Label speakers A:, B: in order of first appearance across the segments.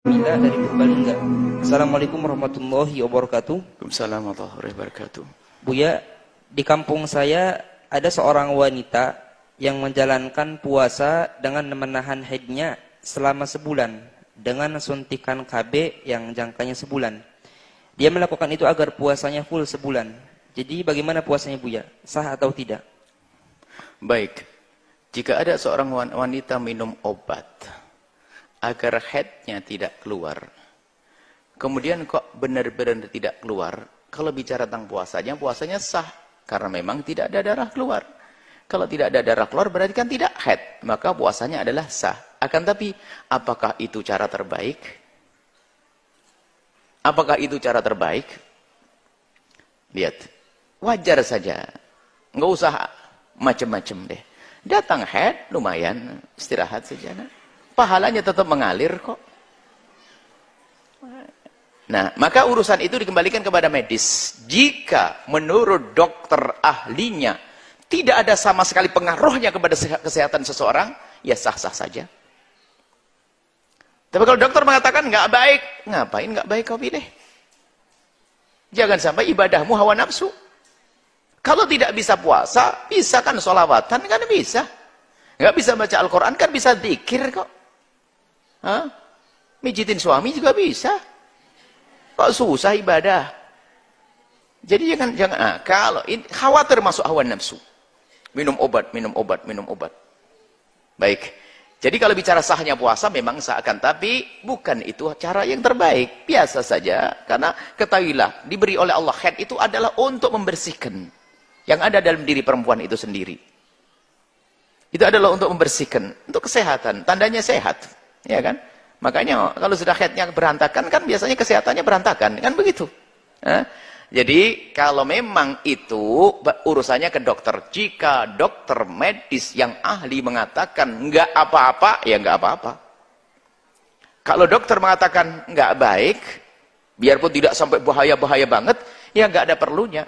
A: Mila dari Purbalingga. Assalamualaikum warahmatullahi wabarakatuh.
B: Waalaikumsalam warahmatullahi wabarakatuh.
A: Buya, di kampung saya ada seorang wanita yang menjalankan puasa dengan menahan haidnya selama sebulan dengan suntikan KB yang jangkanya sebulan. Dia melakukan itu agar puasanya full sebulan. Jadi bagaimana puasanya Buya? Sah atau tidak?
B: Baik, jika ada seorang wanita minum obat agar haidnya tidak keluar, kemudian kok benar-benar tidak keluar, kalau bicara tentang puasanya sah, karena memang tidak ada darah keluar. Kalau tidak ada darah keluar berarti kan tidak haid, maka puasanya adalah sah. Akan tapi, apakah itu cara terbaik? Apakah itu cara terbaik? Lihat, wajar saja, nggak usah macam-macam deh. Datang haid, lumayan, istirahat saja. Nah. Pahalanya tetap mengalir kok. Nah, maka urusan itu dikembalikan kepada medis. Jika menurut dokter ahlinya tidak ada sama sekali pengaruhnya kepada kesehatan seseorang, ya sah-sah saja. Tapi kalau dokter mengatakan nggak baik, ngapain nggak baik kau pilih? Jangan sampai ibadahmu hawa nafsu. Kalau tidak bisa puasa, bisa kan sholawatan, kan bisa. Nggak bisa baca Al-Quran, kan bisa zikir kok. Hah? Mijitin suami juga bisa. Kok susah ibadah? Jadi jangan kalau khawatir masuk hawa nafsu. Minum obat. Baik. Jadi kalau bicara sahnya puasa memang sah, akan tapi bukan itu cara yang terbaik. Biasa saja, karena ketahuilah diberi oleh Allah haid itu adalah untuk membersihkan yang ada dalam diri perempuan itu sendiri. Itu adalah untuk membersihkan, untuk kesehatan, tandanya sehat. Ya kan? Makanya kalau sudah haidnya berantakan kan biasanya kesehatannya berantakan, kan begitu. Jadi kalau memang itu urusannya ke dokter. Jika dokter medis yang ahli mengatakan nggak apa-apa, ya nggak apa-apa. Kalau dokter mengatakan nggak baik, biarpun tidak sampai bahaya-bahaya banget, ya nggak ada perlunya.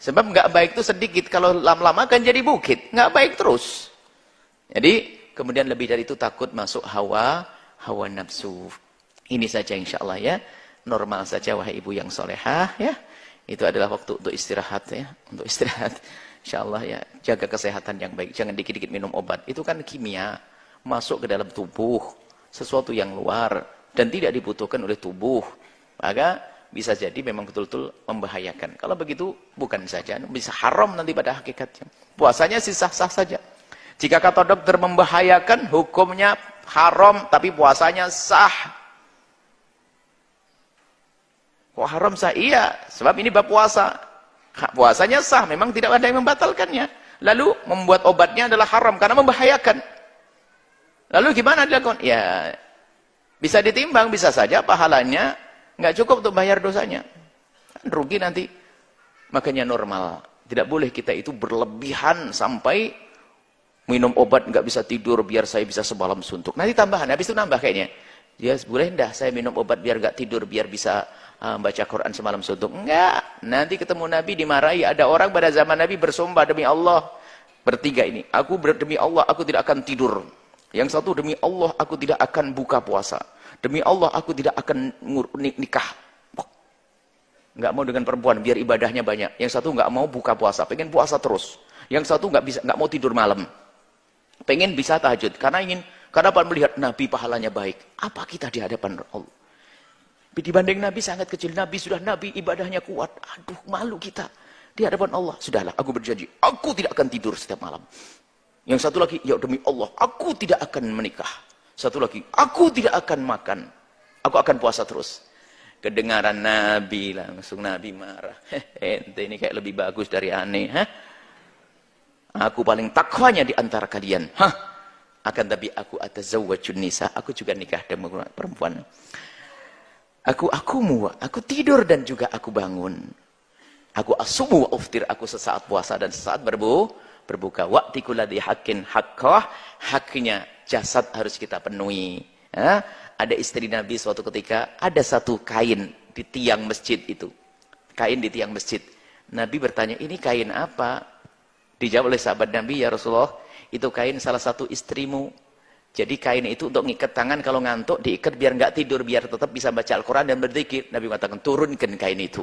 B: Sebab nggak baik itu sedikit, kalau lama-lama kan jadi bukit, nggak baik terus. Jadi kemudian lebih dari itu takut masuk hawa nafsu. Ini saja insya Allah ya. Normal saja wahai ibu yang solehah ya. Itu adalah waktu untuk istirahat ya. Untuk istirahat. Insya Allah ya. Jaga kesehatan yang baik. Jangan dikit-dikit minum obat. Itu kan kimia. Masuk ke dalam tubuh. Sesuatu yang luar. Dan tidak dibutuhkan oleh tubuh. Maka bisa jadi memang betul-betul membahayakan. Kalau begitu bukan saja. Bisa haram nanti pada hakikatnya. Puasanya sih sah-sah saja. Jika kata dokter membahayakan, hukumnya haram, tapi puasanya sah. Kok haram sah? Iya, sebab ini bab puasa. Puasanya sah, memang tidak ada yang membatalkannya. Lalu membuat obatnya adalah haram, karena membahayakan. Lalu gimana dilakukan? Ya, bisa ditimbang, bisa saja pahalanya nggak cukup untuk bayar dosanya. Rugi nanti. Makanya normal. Tidak boleh kita itu berlebihan sampai minum obat nggak bisa tidur biar saya bisa semalam suntuk. Nanti tambahan, habis itu nambah kayaknya. Ya boleh dah saya minum obat biar nggak tidur, biar bisa baca Quran semalam suntuk. Enggak, nanti ketemu Nabi dimarahi. Ada orang pada zaman Nabi bersumpah demi Allah. Bertiga ini, demi Allah aku tidak akan tidur. Yang satu, demi Allah aku tidak akan buka puasa. Demi Allah aku tidak akan nikah. Nggak mau dengan perempuan biar ibadahnya banyak. Yang satu nggak mau buka puasa, pengen puasa terus. Yang satu nggak mau tidur malam. Pengen bisa tahajud karena melihat Nabi pahalanya baik. Apa kita di hadapan Allah? Dibanding Nabi sangat kecil. Nabi sudah Nabi, ibadahnya kuat. Aduh, malu kita di hadapan Allah. Sudahlah, aku berjanji, aku tidak akan tidur setiap malam. Yang satu lagi, ya demi Allah, aku tidak akan menikah. Satu lagi, aku tidak akan makan. Aku akan puasa terus. Kedengaran Nabi, langsung Nabi marah. Ente ini kayak lebih bagus dari aneh, Aku paling takwanya di antara kalian. Akan tapi aku atazawwajun nisa. Aku juga nikah dengan perempuan. Aku tidur dan juga aku bangun. Aku asumu wa uftir. Aku sesaat puasa dan sesaat berbuka. Wa'tiku ladhi haqqin haqqah. Haknya jasad harus kita penuhi. Ada istri Nabi suatu ketika, ada satu kain di tiang masjid itu. Kain di tiang masjid. Nabi bertanya, ini kain apa? Dijawab oleh sahabat Nabi, ya Rasulullah, itu kain salah satu istrimu. Jadi kain itu untuk ngikat tangan kalau ngantuk, diikat biar nggak tidur, biar tetap bisa baca Al-Quran dan berzikir. Nabi mengatakan turunkan kain itu.